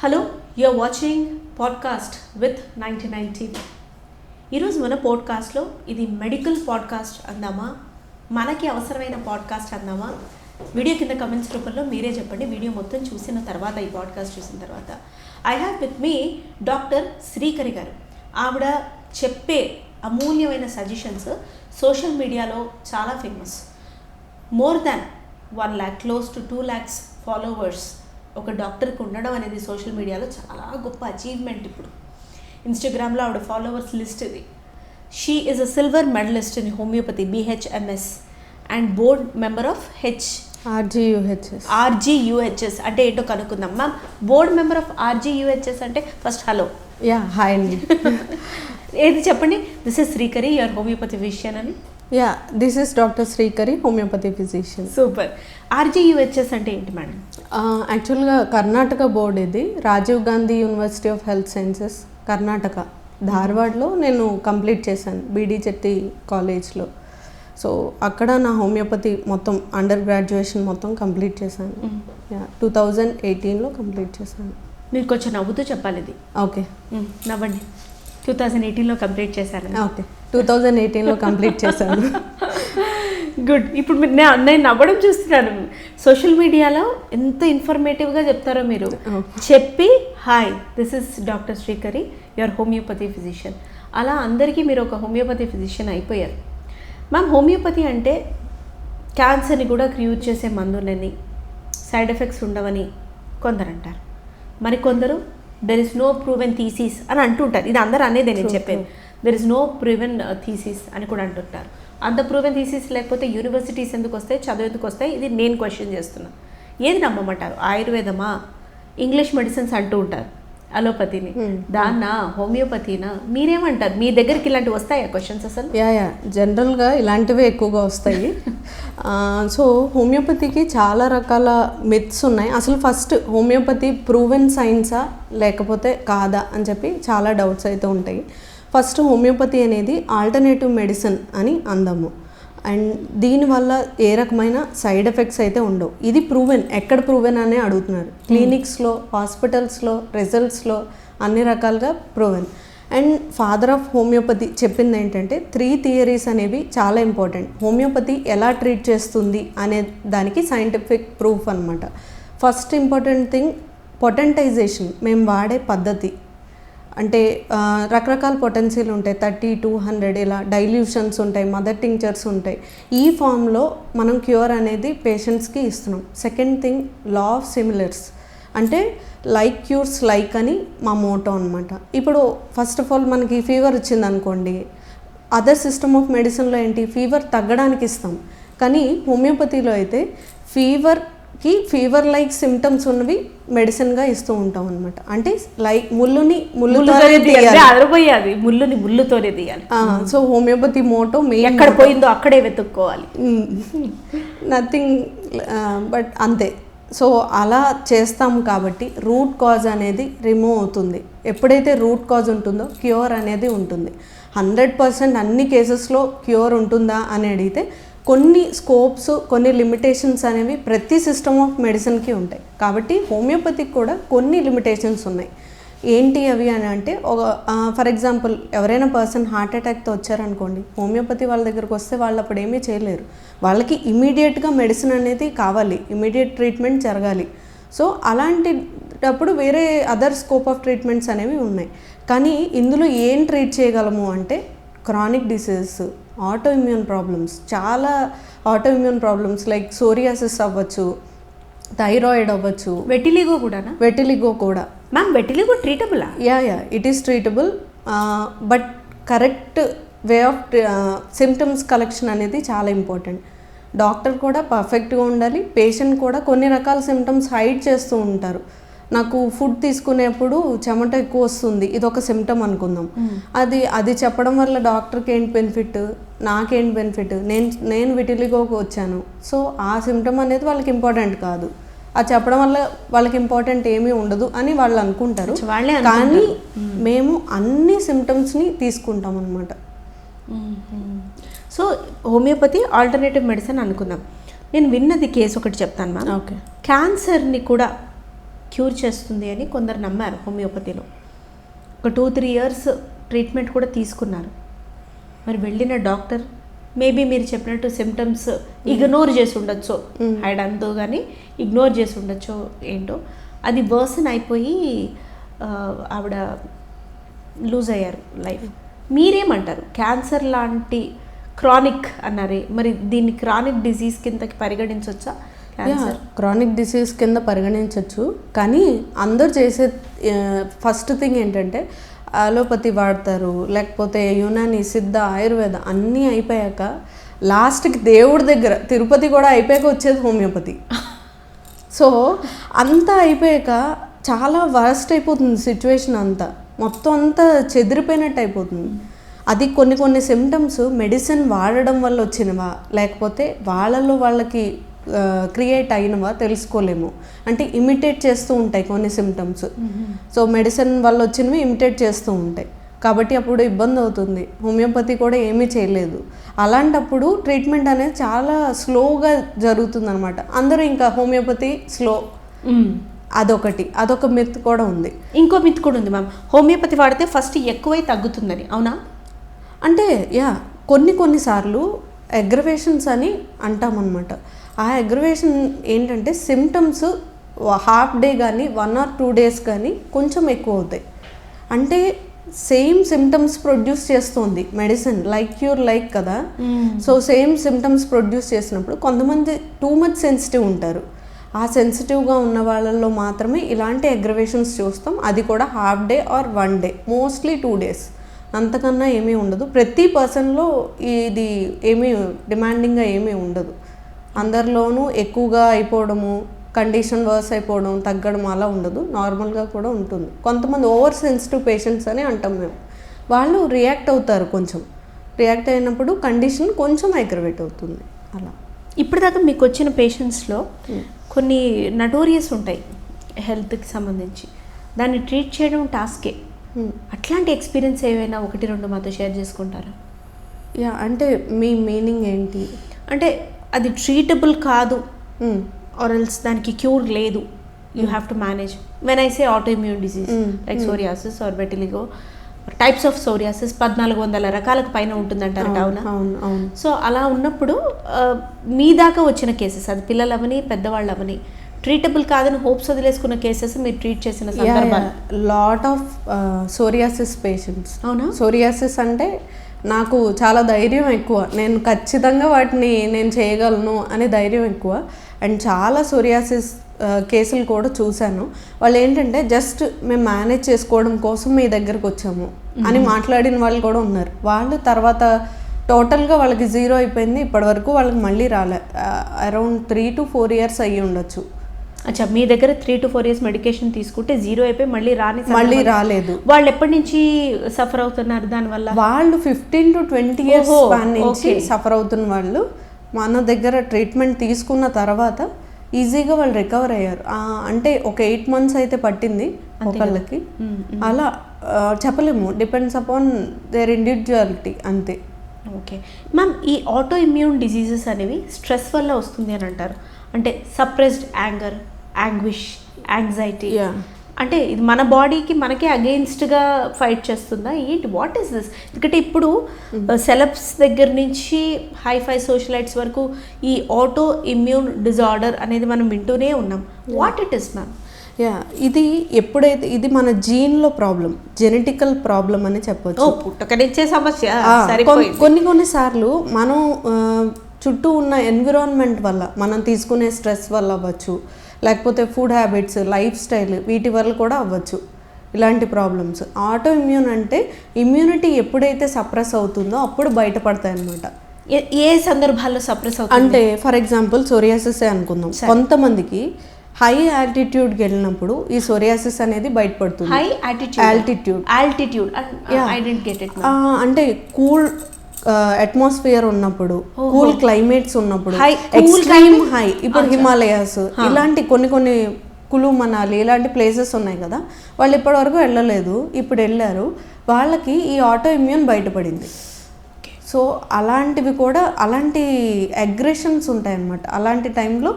Hello, you are watching podcast with 99 TV. ఈరోజు మన పాడ్కాస్ట్లో ఇది మెడికల్ పాడ్కాస్ట్ అందామా, మనకి అవసరమైన పాడ్కాస్ట్ అందామా? వీడియో కింద కమెంట్స్ రూపంలో మీరే చెప్పండి. వీడియో మొత్తం చూసిన తర్వాత, ఈ పాడ్కాస్ట్ చూసిన తర్వాత I have with me doctor Srikari గారు. ఆవిడ చెప్పే అమూల్యమైన సజెషన్స్ సోషల్ మీడియాలో చాలా famous. More than 1 lakh, close to 2 lakhs followers ఒక డాక్టర్కి ఉండడం అనేది సోషల్ మీడియాలో చాలా గొప్ప అచీవ్మెంట్. ఇప్పుడు ఇన్స్టాగ్రామ్లో ఆవిడ ఫాలోవర్స్ లిస్ట్ ఇది. She is a silver medalist in homeopathy, BHMS, and board member of RGUHS అంటే ఏంటో కనుక్కుందాం. Ma'am, board member of RGUHS అంటే ఫస్ట్ హలో. హాయ్ అండి. ఏది చెప్పండి. This is Srikari, your homeopathy physician అని. This is doctor Srikari, homeopathy physician. Super. RGUHS అంటే ఏంటి మేడం? యాక్చువల్గా కర్ణాటక బోర్డ్ ఇది. Rajiv Gandhi university of health sciences, Karnataka, ధార్వాడ్లో నేను కంప్లీట్ చేశాను, BD చెట్టి కాలేజ్లో. సో అక్కడ నా హోమియోపతి మొత్తం అండర్ గ్రాడ్యుయేషన్ మొత్తం కంప్లీట్ చేశాను. 2018లో కంప్లీట్ చేశాను. మీరు కొంచెం నవ్వుతూ చెప్పాలి ఇది. ఓకే, నవ్వండి. 2018లో కంప్లీట్ చేశాను. ఓకే, 2018లో కంప్లీట్ చేశాను. గుడ్. ఇప్పుడు నేను నవ్వడం చూస్తున్నాను. సోషల్ మీడియాలో ఎంత ఇన్ఫర్మేటివ్గా చెప్తారో మీరు. చెప్పి hi, this is doctor Srikari, your homeopathy physician, అలా అందరికీ మీరు ఒక హోమియోపతి ఫిజిషియన్ అయిపోయారు. మ్యామ్, హోమియోపతి అంటే క్యాన్సర్ని కూడా క్యూర్ చేసే మందులని, సైడ్ ఎఫెక్ట్స్ ఉండవని కొందరు అంటారు. మరికొందరు there is no proven thesis అని అంటుంటారు. ఇది అందరూ అనేదే నేను చెప్పాను. There is no proven thesis అని కూడా అంటుంటారు. అంత ప్రూవెన్ థీసిస్ లేకపోతే యూనివర్సిటీస్ ఎందుకు వస్తాయి, చదువు ఎందుకు వస్తాయి? ఇది నేను క్వశ్చన్ చేస్తున్నాను. ఏది నమ్మమంటారు? ఆయుర్వేదమా, ఇంగ్లీష్ మెడిసిన్స్ అంటూ ఉంటారు, అలోపతిని, దాన్నా, హోమియోపతినా? మీరేమంటారు? మీ దగ్గరికి ఇలాంటివి వస్తాయా క్వశ్చన్స్ అసలు? జనరల్గా ఇలాంటివే ఎక్కువగా వస్తాయి. సో హోమియోపతికి చాలా రకాల మిత్స్ ఉన్నాయి. అసలు ఫస్ట్ హోమియోపతి ప్రూవెన్ సైన్సా లేకపోతే కాదా అని చెప్పి చాలా డౌట్స్ అయితే ఉంటాయి. ఫస్ట్, హోమియోపతి అనేది ఆల్టర్నేటివ్ మెడిసిన్ అని అందాము. అండ్ దీనివల్ల ఏ రకమైన సైడ్ ఎఫెక్ట్స్ అయితే ఉండవు. ఇది ప్రూవెన్. ఎక్కడ ప్రూవెన్ అనే అడుగుతున్నారు. క్లినిక్స్లో, హాస్పిటల్స్లో, రిజల్ట్స్లో అన్ని రకాలుగా proven. And father of homeopathy చెప్పింది ఏంటంటే 3 థియరీస్ అనేవి చాలా ఇంపార్టెంట్. హోమియోపతి ఎలా ట్రీట్ చేస్తుంది అనే దానికి సైంటిఫిక్ ప్రూఫ్ అనమాట. First important thing, potentization. మేము వాడే పద్ధతి అంటే రకరకాల పొటెన్షియల్ ఉంటాయి, 30, 200 ఇలా డైల్యూషన్స్ ఉంటాయి, మదర్ టింక్చర్స్ ఉంటాయి. ఈ ఫామ్లో మనం క్యూర్ అనేది పేషెంట్స్కి ఇస్తున్నాం. Second thing, law of similars, అంటే లైక్ క్యూర్స్ లైక్ అని మా మోటో అనమాట. ఇప్పుడు ఫస్ట్ ఆఫ్ ఆల్ మనకి ఫీవర్ వచ్చింది అనుకోండి, అదర్ సిస్టమ్ ఆఫ్ మెడిసిన్లో ఏంటి, ఫీవర్ తగ్గడానికి ఇస్తాం. కానీ హోమియోపతిలో అయితే ఫీవర్ లైక్ సిమ్టమ్స్ ఉన్నవి మెడిసిన్గా ఇస్తూ ఉంటాం అనమాట. అంటే లైక్ ముళ్ళుని ముళ్ళుతోనే తీయాలి. సో హోమియోపతి మోటో ఎక్కడ పోయిందో అక్కడే వెతుక్కోవాలి, నథింగ్ బట్ అంతే. సో అలా చేస్తాం కాబట్టి రూట్ కాజ్ అనేది రిమూవ్ అవుతుంది. ఎప్పుడైతే రూట్ కాజ్ ఉంటుందో క్యూర్ అనేది ఉంటుంది. 100% అన్ని కేసెస్లో క్యూర్ ఉంటుందా అని అడిగితే కొన్ని స్కోప్స్, కొన్ని లిమిటేషన్స్ అనేవి ప్రతి సిస్టమ్ ఆఫ్ మెడిసిన్కి ఉంటాయి. కాబట్టి హోమియోపతికి కూడా కొన్ని లిమిటేషన్స్ ఉన్నాయి. ఏంటి అవి అని అంటే, ఫర్ ఎగ్జాంపుల్ ఎవరైనా పర్సన్ హార్ట్ అటాక్తో వచ్చారనుకోండి, హోమియోపతి వాళ్ళ దగ్గరకు వస్తే వాళ్ళు అప్పుడు ఏమీ చేయలేరు. వాళ్ళకి ఇమీడియట్గా మెడిసిన్ అనేది కావాలి, ఇమీడియట్ ట్రీట్మెంట్ జరగాలి. సో అలాంటప్పుడు వేరే అదర్ స్కోప్ ఆఫ్ ట్రీట్మెంట్స్ అనేవి ఉన్నాయి. కానీ ఇందులో ఏం ట్రీట్ చేయగలము అంటే chronic diseases, auto immune problems, చాలా auto immune problems like psoriasis అవ్వచ్చు, థైరాయిడ్ అవ్వచ్చు, వెటిలిగో కూడా. మ్యామ్, వెటిలిగో ట్రీటబులా? It is treatable, but correct way of symptoms collection అనేది చాలా ఇంపార్టెంట్. డాక్టర్ కూడా పర్ఫెక్ట్గా ఉండాలి, పేషెంట్ కూడా. కొన్ని రకాల సిమ్టమ్స్ హైడ్ చేస్తూ ఉంటారు. నాకు ఫుడ్ తీసుకునేప్పుడు చెమట ఎక్కువ వస్తుంది, ఇది ఒక సిమ్టమ్ అనుకుందాం. అది చెప్పడం వల్ల డాక్టర్కి ఏంటి బెనిఫిట్, నాకేంటి బెనిఫిట్? నేను విటిలిగోకి వచ్చాను. సో ఆ సిమ్టమ్ అనేది వాళ్ళకి ఇంపార్టెంట్ కాదు. అది చెప్పడం వల్ల వాళ్ళకి ఇంపార్టెంట్ ఏమీ ఉండదు అని వాళ్ళు అనుకుంటారు. కానీ మేము అన్ని సిమ్టమ్స్ని తీసుకుంటాం అన్నమాట. సో హోమియోపతి ఆల్టర్నేటివ్ మెడిసిన్ అనుకుందాం. నేను విన్నది కేసు ఒకటి చెప్తాను మ్యామ్. ఓకే. క్యాన్సర్ని కూడా క్యూర్ చేస్తుంది అని కొందరు నమ్మారు హోమియోపతిలో. ఒక 2-3 ఇయర్స్ ట్రీట్మెంట్ కూడా తీసుకున్నారు. మరి వెళ్ళిన డాక్టర్ మేబీ మీరు చెప్పినట్టు సిమ్టమ్స్ ఇగ్నోర్ చేసి ఉండొచ్చు, హైడ్ అంతో కానీ ఇగ్నోర్ చేసి ఉండొచ్చు ఏంటో, అది వర్సన్ అయిపోయి ఆవిడ లూజ్ అయ్యారు లైఫ్. మీరేమంటారు? క్యాన్సర్ లాంటి క్రానిక్ అన్నారే, మరి దీన్ని క్రానిక్ డిసీజ్ కిందకి పరిగణించవచ్చా? క్యాన్సర్ క్రానిక్ డిసీజ్ కింద పరిగణించవచ్చు, కానీ అందరు చేసే ఫస్ట్ థింగ్ ఏంటంటే అలోపతి వాడతారు, లేకపోతే యునాని, సిద్ధ, ఆయుర్వేద అన్నీ అయిపోయాక లాస్ట్కి దేవుడి దగ్గర తిరుపతి కూడా అయిపోయాక వచ్చేది హోమియోపతి. సో అంతా అయిపోయాక చాలా వర్స్ట్ అయిపోతుంది సిచ్యువేషన్, అంతా మొత్తం అంతా చెదిరిపోయినట్టు అయిపోతుంది. అది కొన్ని సిమ్టమ్స్ మెడిసిన్ వాడడం వల్ల వచ్చినవా లేకపోతే వాళ్ళకి క్రియేట్ అయినవా తెలుసుకోలేము. అంటే ఇమిటేట్ చేస్తూ ఉంటాయి కొన్ని సిమ్టమ్స్. సో మెడిసిన్ వల్ల వచ్చినవి ఇమిటేట్ చేస్తూ ఉంటాయి కాబట్టి అప్పుడు ఇబ్బంది అవుతుంది. హోమియోపతి కూడా ఏమీ చేయలేదు. అలాంటప్పుడు ట్రీట్మెంట్ అనేది చాలా స్లోగా జరుగుతుంది అనమాట. అందరూ ఇంకా హోమియోపతి స్లో, అదొక మిత్ కూడా ఉంది. ఇంకో మిత్ కూడా ఉంది మ్యామ్, హోమియోపతి వాడితే ఫస్ట్ ఎక్కువై తగ్గుతుందని, అవునా? అంటే కొన్నిసార్లు అగ్రవేషన్స్ అని అంటామన్నమాట. ఆ అగ్రవేషన్ ఏంటంటే సిమ్టమ్స్ హాఫ్ డే కానీ 1 or 2 days కానీ కొంచెం ఎక్కువ అవుతాయి. అంటే సేమ్ సిమ్టమ్స్ ప్రొడ్యూస్ చేస్తుంది మెడిసిన్, లైక్ కదా. సో సేమ్ సిమ్టమ్స్ ప్రొడ్యూస్ చేసినప్పుడు కొంతమంది టూ మచ్ సెన్సిటివ్ ఉంటారు. ఆ సెన్సిటివ్గా ఉన్న వాళ్ళల్లో మాత్రమే ఇలాంటి అగ్రవేషన్స్ చూస్తాం. అది కూడా half day or 1 day, mostly 2 days, అంతకన్నా ఏమీ ఉండదు. ప్రతి పర్సన్లో ఇది ఏమీ డిమాండింగ్గా ఏమీ ఉండదు. అందరిలోనూ ఎక్కువగా అయిపోవడము, కండిషన్ వర్స్ అయిపోవడం, తగ్గడం అలా ఉండదు, నార్మల్గా కూడా ఉంటుంది. కొంతమంది ఓవర్ సెన్సిటివ్ పేషెంట్స్ అని అంటాం మేము. వాళ్ళు రియాక్ట్ అవుతారు, కొంచెం రియాక్ట్ అయినప్పుడు కండిషన్ కొంచెం అగ్రవేట్ అవుతుంది. అలా ఇప్పటిదాకా మీకు వచ్చిన పేషెంట్స్లో కొన్ని నటోరియస్ ఉంటాయి హెల్త్కి సంబంధించి, దాన్ని ట్రీట్ చేయడం టాస్కే. అట్లాంటి ఎక్స్పీరియన్స్ ఏవైనా 1-2 మాతో షేర్ చేసుకుంటారా? అంటే మీ మీనింగ్ ఏంటి? అంటే అది ట్రీటబుల్ కాదు, ఆర్ ఎల్స్ దానికి క్యూర్ లేదు, you have to manage. When I say auto immune disease like psoriasis or vitiligo, types of psoriasis 1400 రకాలకు పైన ఉంటుందంటారు, అవునా? అవును. సో అలా ఉన్నప్పుడు మీ దాకా వచ్చిన కేసెస్, అది పిల్లలు అవని పెద్దవాళ్ళు అవని, ట్రీటబుల్ కాదని హోప్స్ వదిలేసుకున్న కేసెస్ మీరు ట్రీట్ చేసిన సందర్భాలు? Lot of psoriasis patients. అవునా? సోరియాసిస్ అంటే నాకు చాలా ధైర్యం ఎక్కువ, నేను ఖచ్చితంగా వాటిని నేను చేయగలను అనే ధైర్యం ఎక్కువ. అండ్ చాలా సోరియాసిస్ కేసులు కూడా చూశాను. వాళ్ళు ఏంటంటే జస్ట్ మేము మేనేజ్ చేసుకోవడం కోసం మీ దగ్గరకు వచ్చాము అని మాట్లాడిన వాళ్ళు కూడా ఉన్నారు. వాళ్ళు తర్వాత టోటల్గా వాళ్ళకి 0 అయిపోయింది. ఇప్పటివరకు వాళ్ళకి మళ్ళీ రాలే. అరౌండ్ 3 to 4 years అయ్యి ఉండొచ్చు. అచ్చా, మీ దగ్గర 3 to 4 years మెడికేషన్ తీసుకుంటే 0 అయిపోయి మళ్ళీ రాలేదు. వాళ్ళు ఎప్పటి నుంచి సఫర్ అవుతున్నారు దానివల్ల? వాళ్ళు 15 to 20 years స్పాన్ నుంచి సఫర్ అవుతున్న వాళ్ళు మన దగ్గర ట్రీట్మెంట్ తీసుకున్న తర్వాత ఈజీగా వాళ్ళు రికవర్ అయ్యారు. అంటే ఒక 8 months అయితే పట్టింది ఒకళ్ళకి. అలా చెప్పలేము, డిపెండ్స్ అపాన్ దేర్ ఇండివిజువాలిటీ, అంతే. ఓకే మ్యామ్, ఈ ఆటో ఇమ్యూన్ డిసీజెస్ అనేవి స్ట్రెస్ వల్ల వస్తుంది అని అంటారు. అంటే సప్రెస్డ్ యాంగర్, యాంగ్విష్, యాంగ్జైటీ, అంటే ఇది మన బాడీకి మనకే అగెయిన్స్ట్గా ఫైట్ చేస్తుందా ఏంటి? What is this? ఎందుకంటే ఇప్పుడు సెలబ్స్ దగ్గర నుంచి హైఫై సోషలైట్స్ వరకు ఈ ఆటో ఇమ్యూన్ డిజార్డర్ అనేది మనం వింటూనే ఉన్నాం. What it is ma'am? ఇది ఎప్పుడైతే ఇది మన జీన్లో ప్రాబ్లం, జెనెటికల్ ప్రాబ్లం అని చెప్పొచ్చు. పుట్టకనిచ్చే సమస్య. కొన్నిసార్లు మనం చుట్టూ ఉన్న ఎన్విరాన్మెంట్ వల్ల, మనం తీసుకునే స్ట్రెస్ వల్ల అవ్వచ్చు, లేకపోతే ఫుడ్ హ్యాబిట్స్, లైఫ్ స్టైల్, వీటి వల్ల కూడా అవ్వచ్చు ఇలాంటి ప్రాబ్లమ్స్. ఆటో ఇమ్యూన్ అంటే ఇమ్యూనిటీ ఎప్పుడైతే సప్రెస్ అవుతుందో అప్పుడు బయటపడతాయి అన్నమాట. ఏ సందర్భాల్లో సప్రెస్ అవుతుంది? అంటే ఫర్ ఎగ్జాంపుల్ సోరియాసిస్ అనుకుందాం. కొంతమందికి హై ఆల్టిట్యూడ్కి వెళ్ళినప్పుడు ఈ సోరియాసిస్ అనేది బయటపడుతుంది. High altitude I don't get it. అంటే కూల్ అట్మాస్ఫియర్ ఉన్నప్పుడు, కూల్ క్లైమేట్స్ ఉన్నప్పుడు, ఎక్స్ట్రీమ్ హై, ఇప్పుడు హిమాలయాస్ ఇలాంటి కొన్ని కులు మనాలి ఇలాంటి ప్లేసెస్ ఉన్నాయి కదా, వాళ్ళు ఇప్పటివరకు వెళ్ళలేదు, ఇప్పుడు వెళ్ళారు, వాళ్ళకి ఈ ఆటో ఇమ్యూన్ బయటపడింది. సో అలాంటివి కూడా, అలాంటి అగ్రెషన్స్ ఉంటాయన్నమాట. అలాంటి టైంలో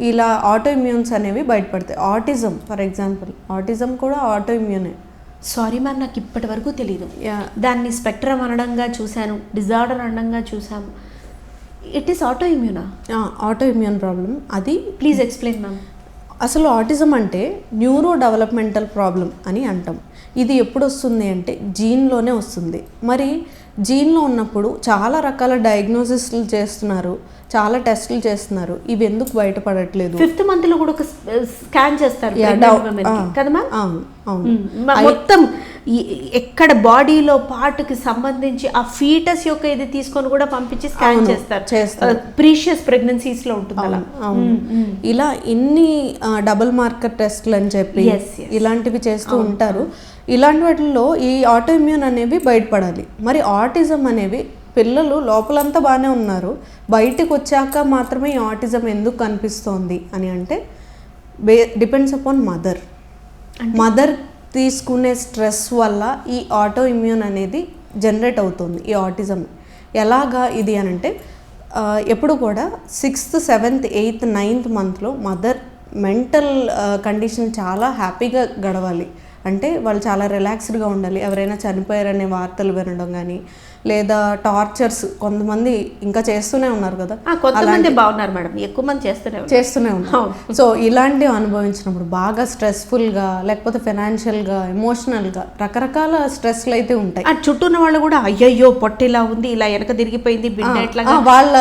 ఇలా ఆటో ఇమ్యూన్స్ అనేవి బయటపడతాయి. ఆటిజం ఫర్ ఎగ్జాంపుల్, ఆటిజం కూడా ఆటో ఇమ్యూనే. సారీ మ్యామ్, నాకు ఇప్పటి వరకు తెలియదు. Yeah. దాన్ని స్పెక్ట్రమ్ అనడంగా చూశాను, డిజార్డర్ అనడంగా చూసాము. ఇట్ ఈస్ ఆటో ఇమ్యూనా? ఆటో ఇమ్యూన్ ప్రాబ్లం అది. Please explain ma'am. అసలు ఆటిజం అంటే న్యూరో డెవలప్మెంటల్ ప్రాబ్లం అని అంటాం. ఇది ఎప్పుడు వస్తుంది అంటే జీన్లోనే వస్తుంది. మరి జీన్లో ఉన్నప్పుడు చాలా రకాల డయాగ్నోసిస్లు చేస్తున్నారు, చాలా టెస్టులు చేస్తున్నారు, ఇవి ఎందుకు బయటపడట్లేదు? 5th month లో కూడా ఒక స్కాన్ చేస్తారు కదా మ్యామ్? అవును అవును. మొత్తం ఎక్కడ బాడీలో పార్ట్కి సంబంధించి ఆ ఫీటస్ యొక్క ఇది తీసుకొని కూడా పంపించి స్కాన్ చేస్తారు. ప్రీషియస్ ప్రెగ్నెన్సీస్ లో ఉంటుంది అలా. ఇలా ఇన్ని డబుల్ మార్కర్ టెస్ట్లు అని చెప్పి ఇలాంటివి చేస్తూ ఉంటారు. ఇలాంటి వాటిల్లో ఈ ఆటో ఇమ్యూన్ అనేవి బయటపడాలి. మరి ఆటిజం అనేవి పిల్లలు లోపలంతా బాగానే ఉన్నారు, బయటికి వచ్చాక మాత్రమే ఈ ఆటిజం ఎందుకు కనిపిస్తోంది అని అంటే డిపెండ్స్ అపాన్ మదర్ తీసుకునే స్ట్రెస్ వల్ల ఈ ఆటో ఇమ్యూన్ అనేది జనరేట్ అవుతుంది. ఈ ఆటిజం ఎలాగా ఇది అని అంటే ఎప్పుడు కూడా 6th, 7th, 8th, 9th మంత్లో మదర్ మెంటల్ కండిషన్ చాలా హ్యాపీగా గడవాలి. అంటే వాళ్ళు చాలా రిలాక్స్డ్గా ఉండాలి. ఎవరైనా చనిపోయారనే వార్తలు వినడం కానీ, లేదా టార్చర్స్ కొంతమంది ఇంకా చేస్తూనే ఉన్నారు కదా, కొంతమంది బాగున్నారు మేడం, ఎక్కువ మంది చేస్తూనే ఉన్నారు. సో ఇలాంటివి అనుభవించినప్పుడు బాగా స్ట్రెస్ఫుల్గా, లేకపోతే ఫైనాన్షియల్గా, ఎమోషనల్గా రకరకాల స్ట్రెస్లు అయితే ఉంటాయి. చుట్టూ ఉన్న వాళ్ళు కూడా అయ్యయ్యో పొట్టిలా ఉంది, ఇలా వెనక తిరిగిపోయింది బిడ్డ, ఎట్లా వాళ్ళ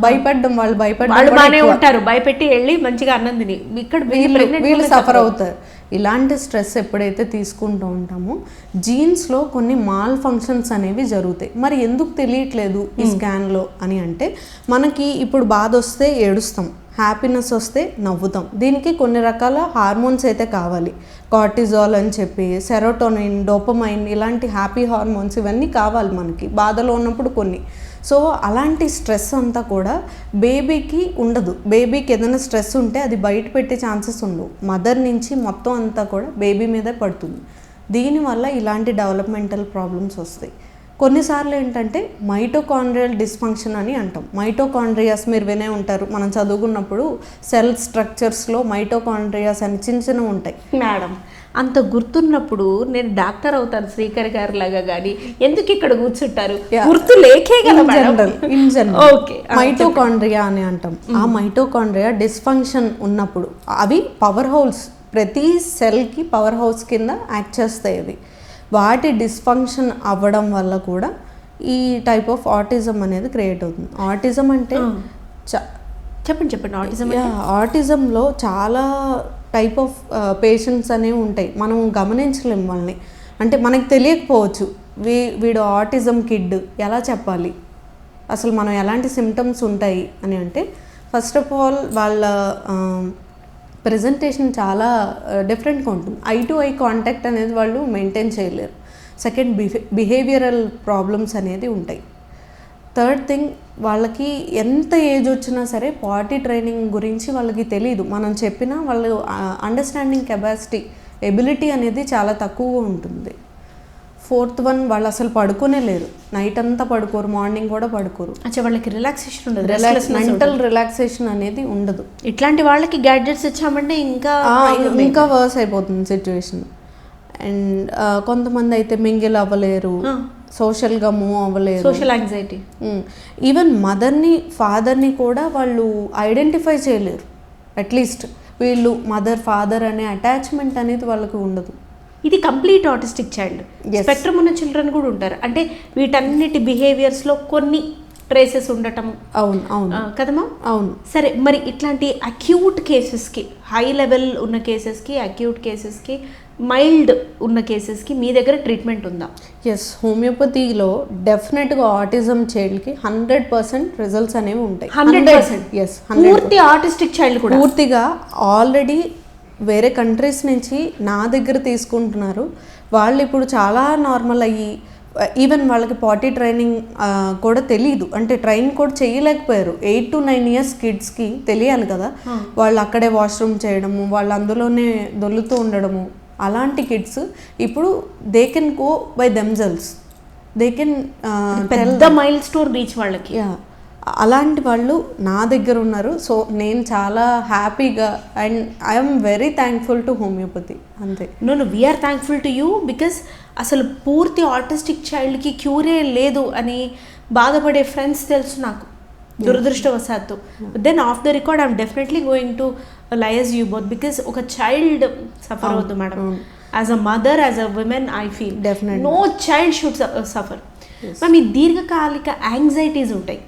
భయపడడం, వాళ్ళు బాగానే ఉంటారు, భయపెట్టి వెళ్ళి మంచిగా అన్నం తిని ఇక్కడ వీళ్ళు సఫర్ అవుతారు. ఇలాంటి స్ట్రెస్ ఎప్పుడైతే తీసుకుంటూ ఉంటామో జీన్స్లో కొన్ని మాల్ ఫంక్షన్స్ అనేవి జరుగుతాయి. మరి ఎందుకు తెలియట్లేదు ఈ స్కాన్లో అని అంటే, మనకి ఇప్పుడు బాధ వస్తే ఏడుస్తాం, హ్యాపీనెస్ వస్తే నవ్వుతాం. దీనికి కొన్ని రకాల హార్మోన్స్ అయితే కావాలి. కార్టిజాల్ అని చెప్పి, సెరోటోనిన్, డోపమైన్, ఇలాంటి హ్యాపీ హార్మోన్స్ ఇవన్నీ కావాలి మనకి బాధలో ఉన్నప్పుడు కొన్ని. సో అలాంటి స్ట్రెస్ అంతా కూడా బేబీకి ఉండదు. బేబీకి ఏదైనా స్ట్రెస్ ఉంటే అది బయట పెట్టే ఛాన్సెస్ ఉండవు. మదర్ నుంచి మొత్తం అంతా కూడా బేబీ మీదే పడుతుంది. దీనివల్ల ఇలాంటి డెవలప్మెంటల్ ప్రాబ్లమ్స్ వస్తాయి. కొన్నిసార్లు ఏంటంటే మైటోకాండ్రియల్ డిస్ఫంక్షన్ అని అంటాం. మైటోకాండ్రియాస్ మీరు వినే ఉంటారు, మనం చదువుకున్నప్పుడు సెల్ స్ట్రక్చర్స్లో మైటోకాండ్రియాస్ అని చిన్న చిన్నవి ఉంటాయి. మేడం అంత గుర్తున్నప్పుడు నేను డాక్టర్ అవుతాను శ్రీకర్ గారి లాగా, కానీ ఎందుకు ఇక్కడ కూర్చుంటారు? గుర్తు లేకే కదా ఇన్ జనరల్. మైటోకాండ్రియా అని అంటాం. ఆ మైటోకాండ్రియా డిస్ఫంక్షన్ ఉన్నప్పుడు అవి పవర్ హౌస్, ప్రతి సెల్కి పవర్ హౌస్ కింద యాక్ట్ చేస్తాయి. అవి వాటి డిస్ఫంక్షన్ అవ్వడం వల్ల కూడా ఈ టైప్ ఆఫ్ ఆటిజం అనేది క్రియేట్ అవుతుంది. ఆటిజం అంటే చెప్పండి. ఆటిజంలో చాలా టైప్ ఆఫ్ పేషెంట్స్ అనేవి ఉంటాయి. మనం గమనించలేము వాళ్ళని, అంటే మనకు తెలియకపోవచ్చు వీడు ఆటిజం కిడ్ ఎలా చెప్పాలి, అసలు మనం ఎలాంటి సిమ్టమ్స్ ఉంటాయి అని అంటే, ఫస్ట్ ఆఫ్ ఆల్ వాళ్ళ ప్రజెంటేషన్ చాలా డిఫరెంట్గా ఉంటుంది. ఐ టు ఐ కాంటాక్ట్ అనేది వాళ్ళు మెయింటైన్ చేయలేరు. సెకండ్, బిహేవియరల్ ప్రాబ్లమ్స్ అనేది ఉంటాయి. థర్డ్ థింగ్, వాళ్ళకి ఎంత ఏజ్ వచ్చినా సరే పార్టీ ట్రైనింగ్ గురించి వాళ్ళకి తెలియదు. మనం చెప్పినా వాళ్ళు అండర్స్టాండింగ్ కెపాసిటీ, ఎబిలిటీ అనేది చాలా తక్కువగా ఉంటుంది. ఫోర్త్ వన్, వాళ్ళు అసలు పడుకునే లేరు, నైట్ అంతా పడుకోరు, మార్నింగ్ కూడా పడుకోరు. వాళ్ళకి రిలాక్సేషన్ ఉండదు, మెంటల్ రిలాక్సేషన్ అనేది ఉండదు. ఇట్లాంటి వాళ్ళకి గ్యాడ్జెట్స్ ఇచ్చామంటే ఇంకా వర్స్ అయిపోతుంది సిచ్యువేషన్. అండ్ కొంతమంది అయితే మింగిల్ అవ్వలేరు, సోషల్గా మూవ్ అవ్వలేరు, సోషల్ యాంగ్జైటీ. ఈవెన్ మదర్ని, ఫాదర్ని కూడా వాళ్ళు ఐడెంటిఫై చేయలేరు. అట్లీస్ట్ వీళ్ళు మదర్, ఫాదర్ అనే అటాచ్మెంట్ అనేది వాళ్ళకి ఉండదు. ఇది కంప్లీట్ ఆటిస్టిక్ చైల్డ్. స్పెక్ట్రమ్ ఉన్న చిల్డ్రన్ కూడా ఉంటారు, అంటే వీటన్నిటి బిహేవియర్స్లో కొన్ని ట్రేసెస్ ఉండటం. అవును అవును కదమ్మా? అవును. సరే, మరి ఇట్లాంటి అక్యూట్ కేసెస్కి, హై లెవెల్ ఉన్న కేసెస్కి, అక్యూట్ కేసెస్కి, మైల్డ్ ఉన్న కేసెస్కి మీ దగ్గర ట్రీట్మెంట్ ఉందా? ఎస్, హోమియోపతిలో డెఫినెట్గా ఆటిజం చైల్డ్కి 100% రిజల్ట్స్ అనేవి ఉంటాయి. 100%? ఎస్, పూర్తి ఆటిస్టిక్ చైల్డ్ కూడా పూర్తిగా ఆల్రెడీ వేరే కంట్రీస్ నుంచి నా దగ్గర తీసుకుంటున్నారు. వాళ్ళు ఇప్పుడు చాలా నార్మల్ అయ్యి, ఈవెన్ వాళ్ళకి పార్టీ ట్రైనింగ్ కూడా తెలియదు, అంటే ట్రైన్ కూడా చేయలేకపోయారు. 8 to 9 years కిడ్స్కి తెలియాలి కదా, వాళ్ళు అక్కడే వాష్రూమ్ చేయడము, వాళ్ళు అందులోనే దొల్లుతూ ఉండడము. అలాంటి కిడ్స్ ఇప్పుడు they can go by themselves, they can పెద్ద మైల్ స్టోన్ రీచ్ వాళ్ళకి. అలాంటి వాళ్ళు నా దగ్గర ఉన్నారు. సో నేను చాలా హ్యాపీగా and I'm very thankful to homeopathy. అంతే. No we're thankful to you because అసలు పూర్తి ఆటిస్టిక్ చైల్డ్కి క్యూరే లేదు అని బాధపడే ఫ్రెండ్స్ తెలుసు నాకు, దురదృష్టవశాత్తు. Then off the record I'm definitely going to lies you both because ఒక చైల్డ్ సఫర్ అవుతుంది madam. As a mother, as a women I feel definitely no child should suffer. Ma'am ఈ దీర్ఘకాలిక యాంగ్జైటీస్ ఉంటాయి,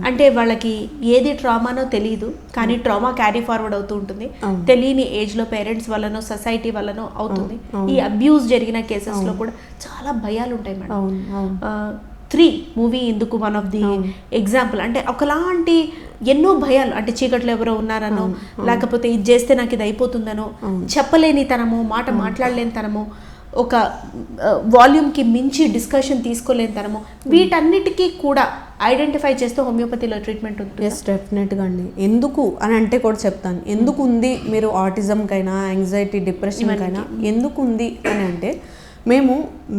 అంటే వాళ్ళకి ఏది ట్రామానో తెలియదు కానీ ట్రామా క్యారీ ఫార్వర్డ్ అవుతూ ఉంటుంది. తెలియని ఏజ్లో పేరెంట్స్ వల్లనో సొసైటీ వల్లనో అవుతుంది. ఈ అబ్యూస్ జరిగిన కేసెస్లో కూడా చాలా భయాలు ఉంటాయి మేడం. 3 మూవీ ఎందుకు వన్ ఆఫ్ ది ఎగ్జాంపుల్. అంటే ఒకలాంటి ఎన్నో భయాలు, అంటే చీకట్లో ఎవరో ఉన్నారనో, లేకపోతే ఇది చేస్తే నాకు ఇది అయిపోతుందనో, చెప్పలేని తనము, మాట మాట్లాడలేని తనము, ఒక వాల్యూమ్కి మించి డిస్కషన్ తీసుకోలేని తనము, వీటన్నిటికీ కూడా ఐడెంటిఫై చేస్తే హోమియోపతిలో ట్రీట్మెంట్ ఉంటుంది. ఎస్ డెఫినెట్గా అండి. ఎందుకు అని అంటే కూడా చెప్తాను. ఎందుకు ఉంది మీరు ఆటిజంకైనా, యాంగ్జైటీ, డిప్రెషన్కైనా ఎందుకు ఉంది అని అంటే, మేము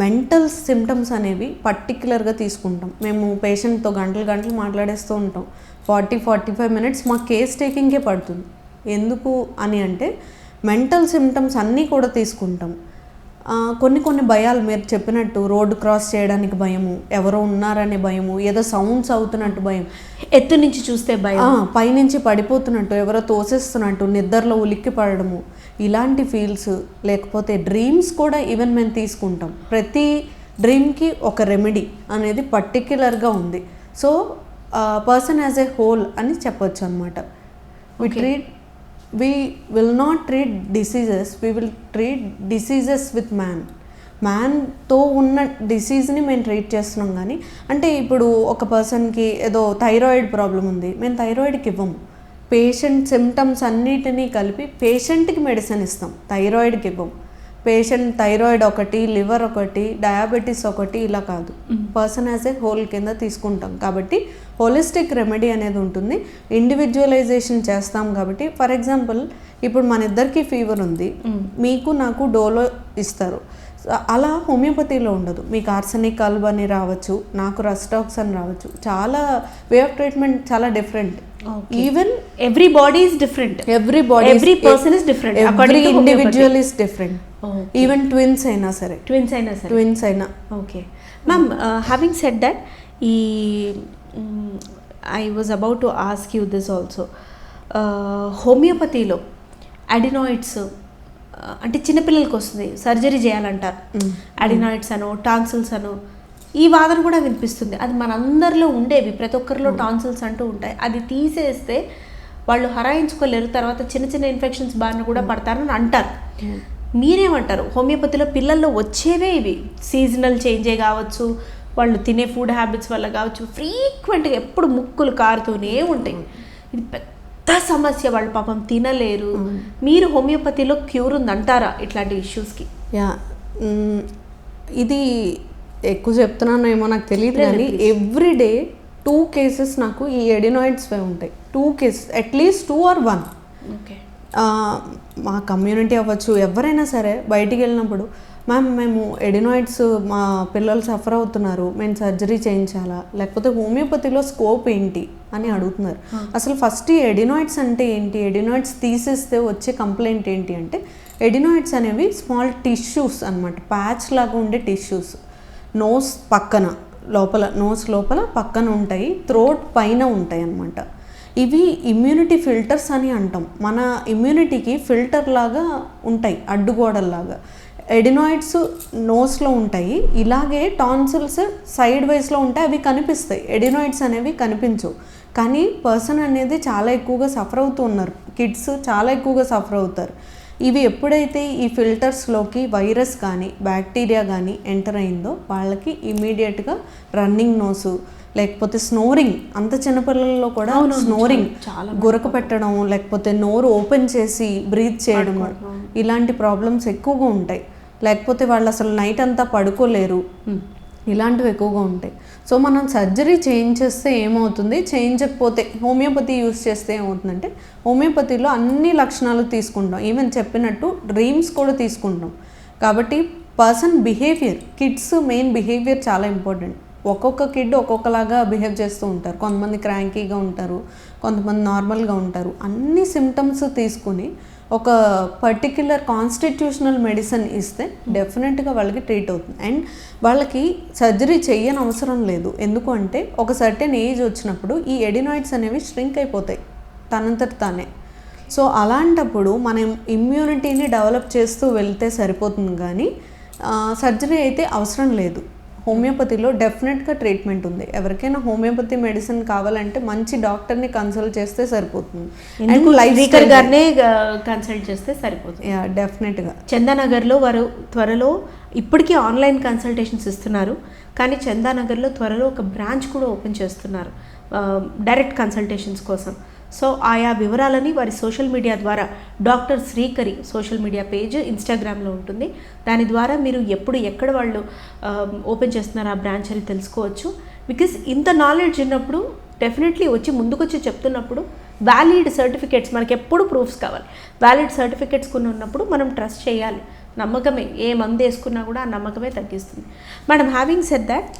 మెంటల్ సిమ్టమ్స్ అనేవి పర్టిక్యులర్గా తీసుకుంటాం. మేము పేషెంట్తో గంటలు మాట్లాడేస్తూ ఉంటాం. 40-45 మినిట్స్ మా కేస్ టేకింగ్కే పడుతుంది. ఎందుకు అని అంటే మెంటల్ సిమ్టమ్స్ అన్నీ కూడా తీసుకుంటాం. కొన్ని భయాలు మీరు చెప్పినట్టు, రోడ్డు క్రాస్ చేయడానికి భయము, ఎవరో ఉన్నారనే భయము, ఏదో సౌండ్స్ అవుతున్నట్టు భయం, ఎత్తు నుంచి చూస్తే భయం, పైనుంచి పడిపోతున్నట్టు, ఎవరో తోసేస్తున్నట్టు, నిద్రలో ఉలిక్కి పడడము, ఇలాంటి ఫీల్స్, లేకపోతే డ్రీమ్స్ కూడా ఈవెన్ మేము తీసుకుంటాం. ప్రతి డ్రీమ్కి ఒక రెమెడీ అనేది పర్టిక్యులర్గా ఉంది. So person as a whole అని చెప్పొచ్చు అనమాట. We will not treat diseases, we will treat diseases with man. మ్యాన్తో ఉన్న డిసీజ్ని మేము ట్రీట్ చేస్తున్నాం. కానీ అంటే ఇప్పుడు ఒక పర్సన్కి ఏదో థైరాయిడ్ ప్రాబ్లం ఉంది, మేము థైరాయిడ్కి ఇవ్వము. పేషెంట్ సిమ్టమ్స్ అన్నిటినీ కలిపి పేషెంట్కి మెడిసిన్ ఇస్తాం, థైరాయిడ్కి ఇవ్వము. పేషెంట్ థైరాయిడ్ ఒకటి, లివర్ ఒకటి, డయాబెటీస్ ఒకటి, ఇలా కాదు, పర్సన్ యాజ్ ఏ హోల్ కింద తీసుకుంటాం. కాబట్టి హోలిస్టిక్ రెమెడీ అనేది ఉంటుంది, ఇండివిజువలైజేషన్ చేస్తాం. కాబట్టి ఫర్ ఎగ్జాంపుల్ ఇప్పుడు మన ఇద్దరికి ఫీవర్ ఉంది, మీకు నాకు డోలో ఇస్తారు. అలా హోమియోపతిలో ఉండదు. మీకు ఆర్సెనిక్ అల్బ్ అని రావచ్చు, నాకు రస్టాక్స్ అని రావచ్చు. చాలా వే ఆఫ్ ట్రీట్మెంట్ చాలా different. Even every body is different, every person is different, every individual is different. Even twins అయినా సరే. Okay ma'am, having said that, ఈ I was about to ask you this also. హోమియోపతిలో adenoids అంటే చిన్నపిల్లలకి వస్తుంది, surgery చేయాలంటారు. Adenoids అనో, tonsils అనో, ఈ వాదన కూడా వినిపిస్తుంది. అది మనందరిలో ఉండేవి, ప్రతి ఒక్కరిలో టాన్సిల్స్ అంటూ ఉంటాయి. అది తీసేస్తే వాళ్ళు హరాయించుకోలేరు, తర్వాత చిన్న ఇన్ఫెక్షన్స్ బారిన కూడా పడతారని అంటారు. మీరేమంటారు? హోమియోపతిలో పిల్లల్లో వచ్చేవే ఇవి, సీజనల్ చేంజే కావచ్చు, వాళ్ళు తినే ఫుడ్ హ్యాబిట్స్ వల్ల కావచ్చు, ఫ్రీక్వెంట్గా ఎప్పుడు ముక్కులు కారుతూనే ఉంటాయి. ఇది పెద్ద సమస్య, వాళ్ళు పాపం తినలేరు. మీరు హోమియోపతిలో క్యూర్ ఉందంటారా ఇట్లాంటి ఇష్యూస్కి? యా, ఇది ఎక్కువ చెప్తున్నాను ఏమో నాకు తెలియదు, కానీ ఎవ్రీడే 2 కేసెస్ నాకు ఈ ఎడినాయిడ్స్ ఉంటాయి. 2 కేసెస్, అట్లీస్ట్ 2 or 1. ఓకే. మా కమ్యూనిటీ అవ్వచ్చు, ఎవరైనా సరే బయటికి వెళ్ళినప్పుడు, మ్యామ్ మేము ఎడినాయిడ్స్, మా పిల్లలు సఫర్ అవుతున్నారు, మేము సర్జరీ చేయించాలా, లేకపోతే హోమియోపతిలో స్కోప్ ఏంటి అని అడుగుతున్నారు. అసలు ఫస్ట్ ఈ ఎడినాయిడ్స్ అంటే ఏంటి, ఎడినాయిడ్స్ తీసేస్తే వచ్చే కంప్లైంట్ ఏంటి అంటే, ఎడినాయిడ్స్ అనేవి స్మాల్ టిష్యూస్ అనమాట, ప్యాచ్ లాగా ఉండే టిష్యూస్. నోస్ పక్కన లోపల, నోస్ లోపల పక్కన ఉంటాయి, థ్రోట్ పైన ఉంటాయి అన్నమాట. ఇవి ఇమ్యూనిటీ ఫిల్టర్స్ అని అంటాం. మన ఇమ్యూనిటీకి ఫిల్టర్ లాగా ఉంటాయి, అడ్డుగోడల్లాగా. ఎడినాయిడ్స్ నోస్లో ఉంటాయి, ఇలాగే టాన్సిల్స్ సైడ్ వైస్లో ఉంటాయి, అవి కనిపిస్తాయి. ఎడినాయిడ్స్ అనేవి కనిపించవు, కానీ పర్సన్ అనేది చాలా ఎక్కువగా సఫర్ అవుతూ ఉన్నారు. కిడ్స్ చాలా ఎక్కువగా సఫర్ అవుతారు. ఇవి ఎప్పుడైతే ఈ ఫిల్టర్స్లోకి వైరస్ కానీ బ్యాక్టీరియా కానీ ఎంటర్ అయిందో, వాళ్ళకి ఇమీడియట్గా రన్నింగ్ నోసు, లేకపోతే స్నోరింగ్, అంత చిన్నపిల్లల్లో కూడా స్నోరింగ్, గురక పెట్టడం, లేకపోతే నోరు ఓపెన్ చేసి బ్రీత్ చేయడము, ఇలాంటి ప్రాబ్లమ్స్ ఎక్కువగా ఉంటాయి. లేకపోతే వాళ్ళు అసలు నైట్ అంతా పడుకోలేరు, ఇలాంటివి ఎక్కువగా ఉంటాయి. సో మనం సర్జరీ చేయించేస్తే ఏమవుతుంది, చేయించకపోతే హోమియోపతి యూస్ చేస్తే ఏమవుతుందంటే, హోమియోపతిలో అన్ని లక్షణాలు తీసుకుంటాం, ఈవెన్ చెప్పినట్టు డ్రీమ్స్ కూడా తీసుకుంటాం. కాబట్టి person behaviour, kids main behaviour చాలా ఇంపార్టెంట్. ఒక్కొక్క కిడ్ ఒక్కొక్కలాగా బిహేవ్ చేస్తూ ఉంటారు. కొంతమంది క్రాంకీగా ఉంటారు, కొంతమంది నార్మల్గా ఉంటారు. అన్ని సిమ్టమ్స్ తీసుకుని ఒక పర్టిక్యులర్ కాన్స్టిట్యూషనల్ మెడిసిన్ ఇస్తే డెఫినెట్గా వాళ్ళకి ట్రీట్ అవుతుంది. అండ్ వాళ్ళకి సర్జరీ చేయని అవసరం లేదు. ఎందుకు అంటే ఒక సర్టెన్ ఏజ్ వచ్చినప్పుడు ఈ ఎడినాయిడ్స్ అనేవి ష్రింక్ అయిపోతాయి తనంతట తానే. సో అలాంటప్పుడు మనం ఇమ్యూనిటీని డెవలప్ చేస్తూ వెళ్తే సరిపోతుంది, కానీ సర్జరీ అయితే అవసరం లేదు. హోమియోపతిలో డెఫినెట్గా ట్రీట్మెంట్ ఉంది. ఎవరికైనా హోమియోపతి మెడిసిన్ కావాలంటే మంచి డాక్టర్ని కన్సల్ట్ చేస్తే సరిపోతుంది. అండ్ లైఫ్ గారినే కన్సల్ట్ చేస్తే సరిపోతుంది. డెఫినెట్గా చందానగర్లో వారు త్వరలో ఇప్పటికీ ఆన్లైన్ కన్సల్టేషన్స్ ఇస్తున్నారు, కానీ చందానగర్లో త్వరలో ఒక బ్రాంచ్ కూడా ఓపెన్ చేస్తున్నారు డైరెక్ట్ కన్సల్టేషన్స్ కోసం. సో ఆయా వివరాలని వారి సోషల్ మీడియా ద్వారా, doctor Srikari social media page ఇన్స్టాగ్రామ్లో ఉంటుంది, దాని ద్వారా మీరు ఎప్పుడు ఎక్కడ వాళ్ళు ఓపెన్ చేస్తున్నారు ఆ బ్రాంచ్ అని తెలుసుకోవచ్చు. బికాస్ ఇంత నాలెడ్జ్ ఉన్నప్పుడు డెఫినెట్లీ వచ్చి ముందుకొచ్చి చెప్తున్నప్పుడు వ్యాలిడ్ సర్టిఫికేట్స్, మనకి ఎప్పుడు ప్రూఫ్స్ కావాలి. వ్యాలిడ్ సర్టిఫికేట్స్ కొన్ని ఉన్నప్పుడు మనం ట్రస్ట్ చేయాలి. నమ్మకమే, ఏ మందు వేసుకున్నా కూడా ఆ నమ్మకమే తగ్గిస్తుంది. మేడం, హ్యావింగ్ సెడ్ దాట్,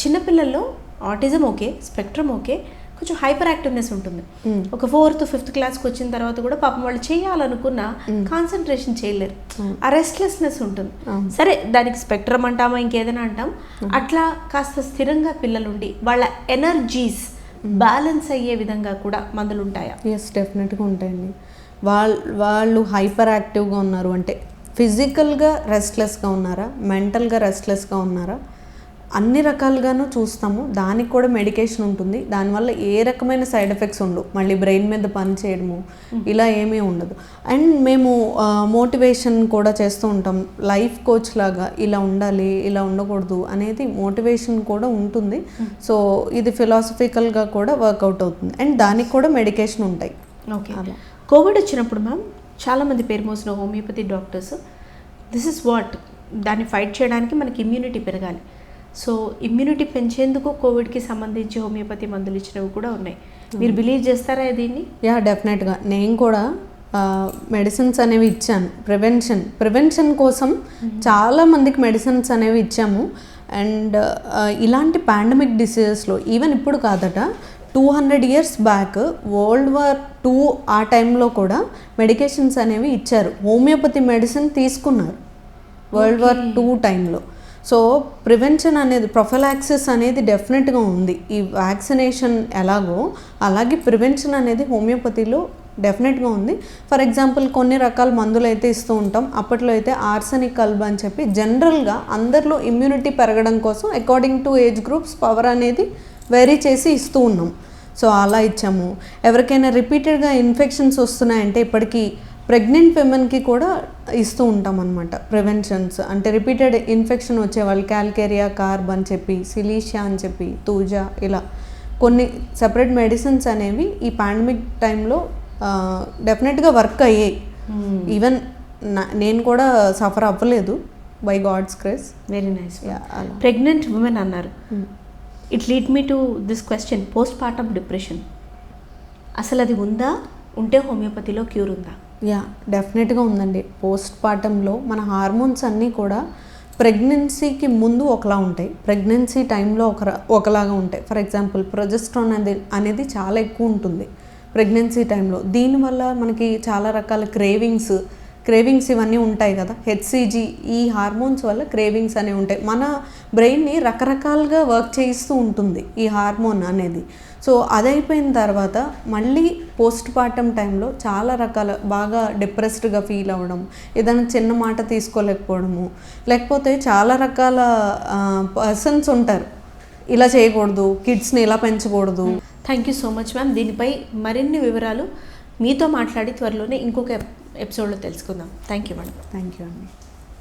చిన్నపిల్లల్లో ఆటిజం ఓకే, స్పెక్ట్రమ్ ఓకే, కొంచెం హైపర్ యాక్టివ్నెస్ ఉంటుంది. ఒక 4th, 5th క్లాస్కి వచ్చిన తర్వాత కూడా పాపం వాళ్ళు చేయాలనుకున్న కాన్సన్ట్రేషన్ చేయలేరు, ఆ రెస్ట్లెస్నెస్ ఉంటుంది. సరే, దానికి స్పెక్ట్రమ్ అంటామా ఇంకేదైనా అంటాం. అట్లా కాస్త స్థిరంగా పిల్లలుండి వాళ్ళ ఎనర్జీస్ బ్యాలెన్స్ అయ్యే విధంగా కూడా మందులు ఉంటాయా? ఎస్, డెఫినెట్గా ఉంటాయండి. వాళ్ళు హైపర్ యాక్టివ్గా ఉన్నారు అంటే ఫిజికల్గా రెస్ట్లెస్గా ఉన్నారా, మెంటల్గా రెస్ట్లెస్గా ఉన్నారా, అన్ని రకాలుగాను చూస్తాము. దానికి కూడా మెడికేషన్ ఉంటుంది. దానివల్ల ఏ రకమైన సైడ్ ఎఫెక్ట్స్ ఉండవు. మళ్ళీ బ్రెయిన్ మీద పని చేయడము ఇలా ఏమీ ఉండదు. అండ్ మేము మోటివేషన్ కూడా చేస్తూ ఉంటాం. లైఫ్ కోచ్ లాగా ఇలా ఉండాలి, ఇలా ఉండకూడదు అనేది మోటివేషన్ కూడా ఉంటుంది. సో ఇది ఫిలాసఫికల్గా కూడా వర్కౌట్ అవుతుంది. అండ్ దానికి కూడా మెడికేషన్ ఉంటాయి. ఓకే. కోవిడ్ వచ్చినప్పుడు మ్యామ్ చాలామంది పేరు మోసిన homeopathy doctors, this is what, దాన్ని ఫైట్ చేయడానికి మనకి ఇమ్యూనిటీ పెరగాలి. సో ఇమ్యూనిటీ పెంచేందుకు కోవిడ్కి సంబంధించి హోమియోపతి మందులు ఇచ్చినవి కూడా ఉన్నాయి. మీరు బిలీవ్ చేస్తారా దీన్ని? యా, డెఫినెట్గా. నేను కూడా మెడిసిన్స్ అనేవి ఇచ్చాను. ప్రివెన్షన్ కోసం చాలా మందికి మెడిసిన్స్ అనేవి ఇచ్చాము. అండ్ ఇలాంటి పాండమిక్ డిసీజెస్లో ఈవెన్ ఇప్పుడు కాదట, 200 years back World War II ఆ టైంలో కూడా మెడికేషన్స్ అనేవి ఇచ్చారు. హోమియోపతి మెడిసిన్ తీసుకున్నారు World War II టైంలో. సో ప్రివెన్షన్ అనేది, ప్రొఫిలాక్సిస్ అనేది డెఫినెట్గా ఉంది. ఈ వ్యాక్సినేషన్ ఎలాగో అలాగే ప్రివెన్షన్ అనేది హోమియోపతిలో డెఫినెట్గా ఉంది. ఫర్ ఎగ్జాంపుల్ కొన్ని రకాల మందులు అయితే ఇస్తూ ఉంటాం. అప్పట్లో అయితే ఆర్సెనిక్ కల్బ్ అని చెప్పి జనరల్గా అందరిలో ఇమ్యూనిటీ పెరగడం కోసం according to age groups power అనేది వేరీ చేసి ఇస్తూ ఉన్నాం. సో అలా ఇచ్చాము. ఎవరికైనా రిపీటెడ్గా ఇన్ఫెక్షన్స్ వస్తున్నాయంటే ఇప్పటికీ ప్రెగ్నెంట్ విమెన్కి కూడా ఇస్తూ ఉంటాం అన్నమాట ప్రివెన్షన్స్. అంటే రిపీటెడ్ ఇన్ఫెక్షన్ వచ్చేవాళ్ళు క్యాల్కేరియా కార్బ్ అని చెప్పి, సిలీషియా అని చెప్పి, తూజా, ఇలా కొన్ని సెపరేట్ మెడిసిన్స్ అనేవి ఈ పాండమిక్ టైంలో డెఫినెట్గా వర్క్ అయ్యాయి. ఈవెన్ నేను కూడా సఫర్ అవ్వలేదు by God's grace. Very nice. Pregnant women అన్నారు. It lead me to this question, postpartum depression అసలు అది ఉందా? ఉంటే హోమియోపతిలో క్యూర్ ఉందా? యా, డెఫినెట్గా ఉందండి. పోస్ట్ పార్టంలో మన హార్మోన్స్ అన్నీ కూడా ప్రెగ్నెన్సీకి ముందు ఒకలా ఉంటాయి, ప్రెగ్నెన్సీ టైంలో ఒకలాగా ఉంటాయి. ఫర్ ఎగ్జాంపుల్ ప్రొజెస్ట్రాన్ అనేది చాలా ఎక్కువ ఉంటుంది ప్రెగ్నెన్సీ టైంలో. దీనివల్ల మనకి చాలా రకాల క్రేవింగ్స్ ఇవన్నీ ఉంటాయి కదా. హెచ్సిజీ, ఈ హార్మోన్స్ వల్ల క్రేవింగ్స్ అనేవి ఉంటాయి. మన బ్రెయిన్ని రకరకాలుగా వర్క్ చేయిస్తూ ఉంటుంది ఈ హార్మోన్ అనేది. సో అదైపోయిన తర్వాత మళ్ళీ పోస్ట్ పార్టమ్ టైంలో చాలా రకాల బాగా డిప్రెస్డ్గా ఫీల్ అవ్వడం, ఏదైనా చిన్న మాట తీసుకోలేకపోవడము, లేకపోతే చాలా రకాల పర్సన్స్ ఉంటారు, ఇలా చేయకూడదు, కిడ్స్ని ఇలా పెంచకూడదు. Thank you so much ma'am. దీనిపై మరిన్ని వివరాలు మీతో మాట్లాడి త్వరలోనే ఇంకొక ఎపిసోడ్లో తెలుసుకుందాం. Thank you madam. Thank you అండి.